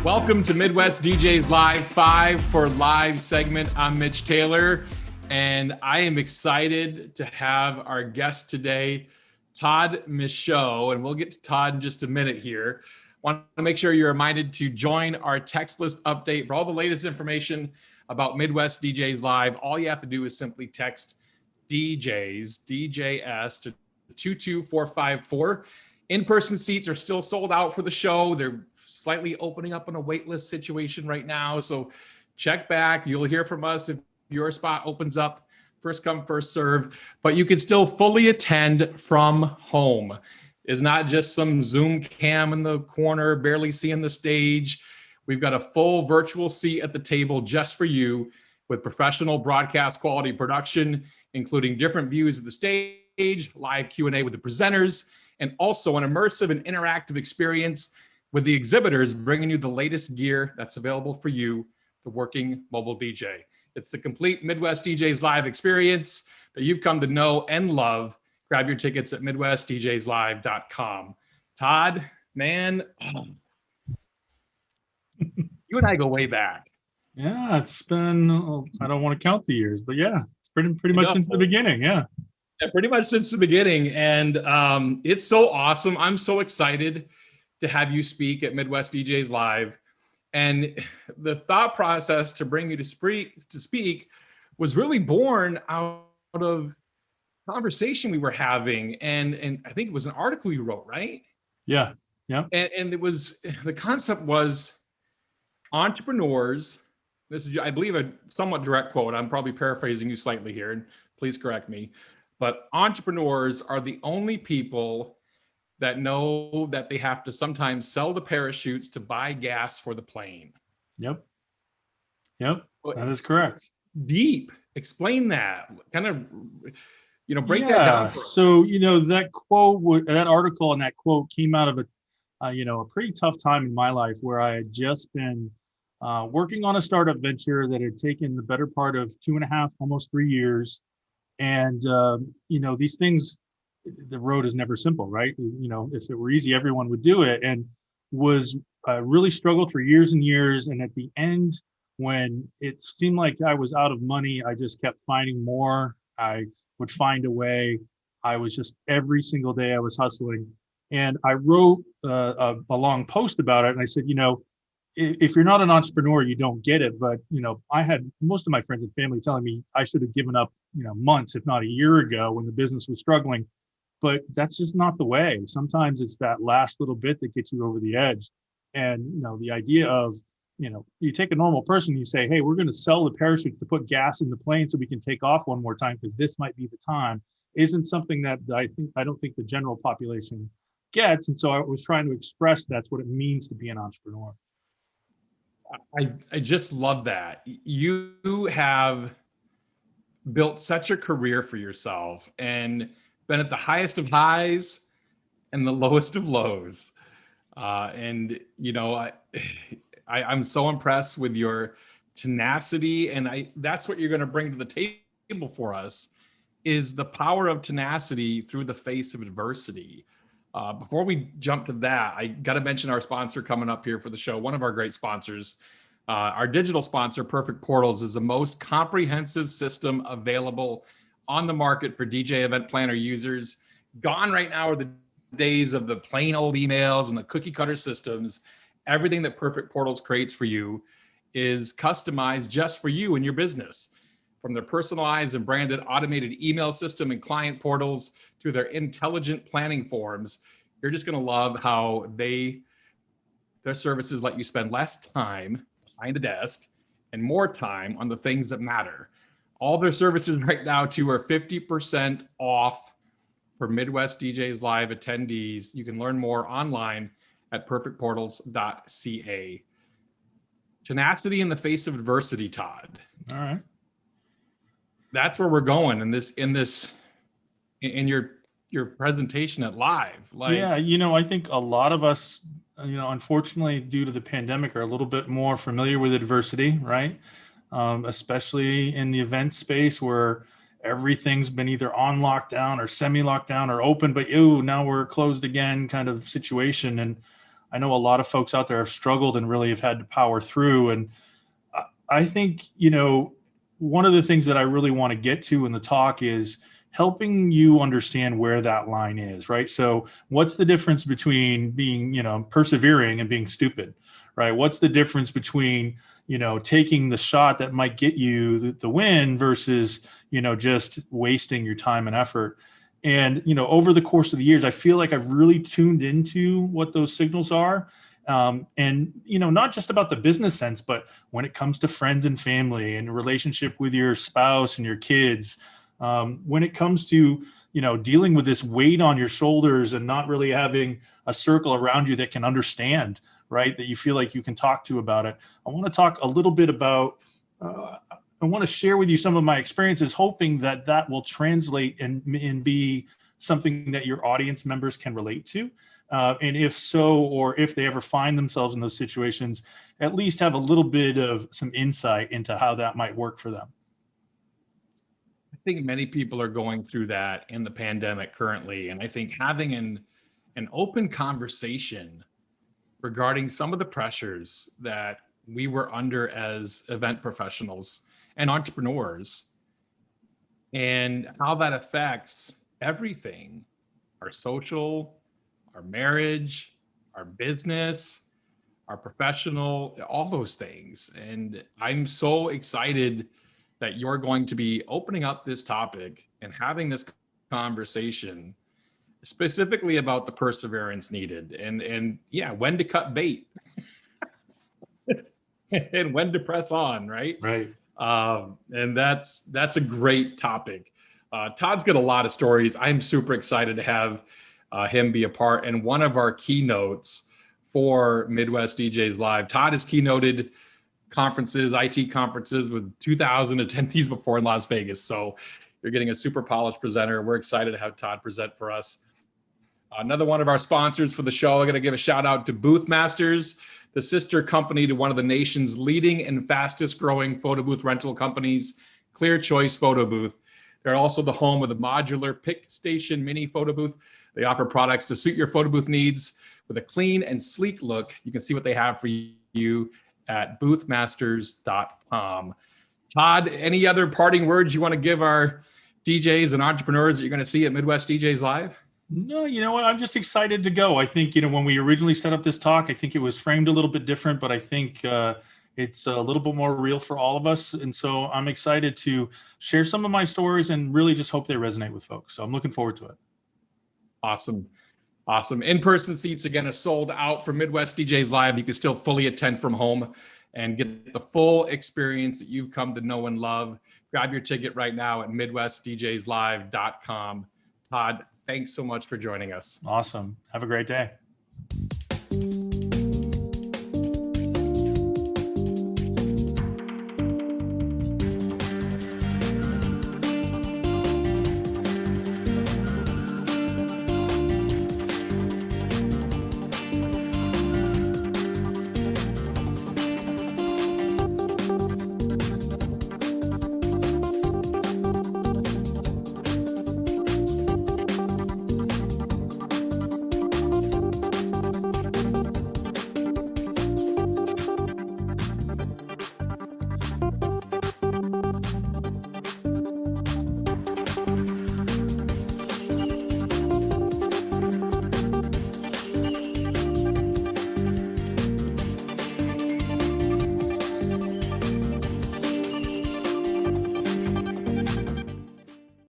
Welcome to Midwest DJs Live 5 for live segment. I'm Mitch Taylor, and I am excited to have our guest today, Todd Michaud, and we'll get to Todd in just a minute here. Want to make sure you're reminded to join our text list update for all the latest information about Midwest DJs Live. All you have to do is simply text DJS to 22454. In-person seats are still sold out for the show. They're slightly opening up on a wait list situation right now. So check back. You'll hear from us if your spot opens up. First come, first served. But you can still fully attend from home. It's not just some Zoom cam in the corner, barely seeing the stage. We've got a full virtual seat at the table just for you with professional broadcast quality production, including different views of the stage, live Q&A with the presenters, and also an immersive and interactive experience with the exhibitors bringing you the latest gear that's available for you, the working mobile DJ. It's the complete Midwest DJs Live experience that you've come to know and love. Grab your tickets at MidwestDJsLive.com. Todd, man, you and I go way back. Yeah, it's been, I don't want to count the years, but yeah, it's pretty much since the beginning. Yeah, pretty much since the beginning. And it's so awesome. I'm so excited to have you speak at Midwest DJs Live. And the thought process to bring you to speak was really born out of conversation we were having. And I think it was an article you wrote, right? Yeah. And it was, the concept was entrepreneurs. This is, I believe, a somewhat direct quote. I'm probably paraphrasing you slightly here, and please correct me. But entrepreneurs are the only people that know that they have to sometimes sell the parachutes to buy gas for the plane. Yep, that is correct. Deep. Explain that. Kind of, break that down. So, that quote, that article and that quote came out of a pretty tough time in my life where I had just been working on a startup venture that had taken the better part of 2.5, almost 3 years. And, these things, the road is never simple, right? If it were easy, everyone would do it, and was really struggled for years and years. And at the end, when it seemed like I was out of money, I just kept finding more. I would find a way. I was just, every single day I was hustling. And I wrote a long post about it. And I said, if you're not an entrepreneur, you don't get it. But, I had most of my friends and family telling me I should have given up, months, if not a year ago, when the business was struggling. But that's just not the way. Sometimes it's that last little bit that gets you over the edge. And, the idea of, you take a normal person, you say, hey, we're going to sell the parachutes to put gas in the plane so we can take off one more time because this might be the time, isn't something that I don't think the general population gets. And so I was trying to express that's what it means to be an entrepreneur. I just love that. You have built such a career for yourself and been at the highest of highs and the lowest of lows. I'm so impressed with your tenacity, and that's what you're going to bring to the table for us, is the power of tenacity through the face of adversity. Before we jump to that, I got to mention our sponsor coming up here for the show. One of our great sponsors, our digital sponsor, Perfect Portals, is the most comprehensive system available on the market for DJ event planner users. Gone right now are the days of the plain old emails and the cookie cutter systems. Everything that Perfect Portals creates for you is customized just for you and your business. From their personalized and branded automated email system and client portals to their intelligent planning forms, you're just going to love how their services let you spend less time behind a desk and more time on the things that matter. All their services right now too are 50% off for Midwest DJs Live attendees. You can learn more online at perfectportals.ca. Tenacity in the face of adversity, Todd. All right. That's where we're going in your presentation at Live. I think a lot of us, unfortunately, due to the pandemic, are a little bit more familiar with adversity, right? Especially in the event space where everything's been either on lockdown or semi-lockdown or open, but now we're closed again kind of situation. And I know a lot of folks out there have struggled and really have had to power through. And I think, one of the things that I really want to get to in the talk is helping you understand where that line is, right? So what's the difference between being, persevering and being stupid, right? What's the difference between, taking the shot that might get you the win versus, just wasting your time and effort? And, over the course of the years, I feel like I've really tuned into what those signals are. And, not just about the business sense, but when it comes to friends and family and relationship with your spouse and your kids, when it comes to, dealing with this weight on your shoulders and not really having a circle around you that can understand, right, that you feel like you can talk to about it. I want to talk a little bit about, I want to share with you some of my experiences, hoping that that will translate and be something that your audience members can relate to. And if so, or if they ever find themselves in those situations, at least have a little bit of some insight into how that might work for them. I think many people are going through that in the pandemic currently. And I think having an open conversation regarding some of the pressures that we were under as event professionals and entrepreneurs, and how that affects everything, our social, our marriage, our business, our professional, all those things. And I'm so excited that you're going to be opening up this topic and having this conversation specifically about the perseverance needed and yeah, when to cut bait and when to press on, right? Right. And that's a great topic. Todd's got a lot of stories. I'm super excited to have him be a part and one of our keynotes for Midwest DJs Live. Todd has keynoted conferences, IT conferences with 2,000 attendees before in Las Vegas. So you're getting a super polished presenter. We're excited to have Todd present for us. Another one of our sponsors for the show, I'm going to give a shout out to Booth Masters, the sister company to one of the nation's leading and fastest growing photo booth rental companies, Clear Choice Photo Booth. They're also the home of the modular Pick Station mini photo booth. They offer products to suit your photo booth needs with a clean and sleek look. You can see what they have for you at boothmasters.com. Todd, any other parting words you want to give our DJs and entrepreneurs that you're going to see at Midwest DJs Live? No, you know what? I'm just excited to go. I think, when we originally set up this talk, I think it was framed a little bit different, but I think it's a little bit more real for all of us. And so I'm excited to share some of my stories and really just hope they resonate with folks. So I'm looking forward to it. Awesome. In-person seats, again, are sold out for Midwest DJs Live. You can still fully attend from home and get the full experience that you've come to know and love. Grab your ticket right now at midwestdjslive.com. Todd, thanks so much for joining us. Awesome. Have a great day.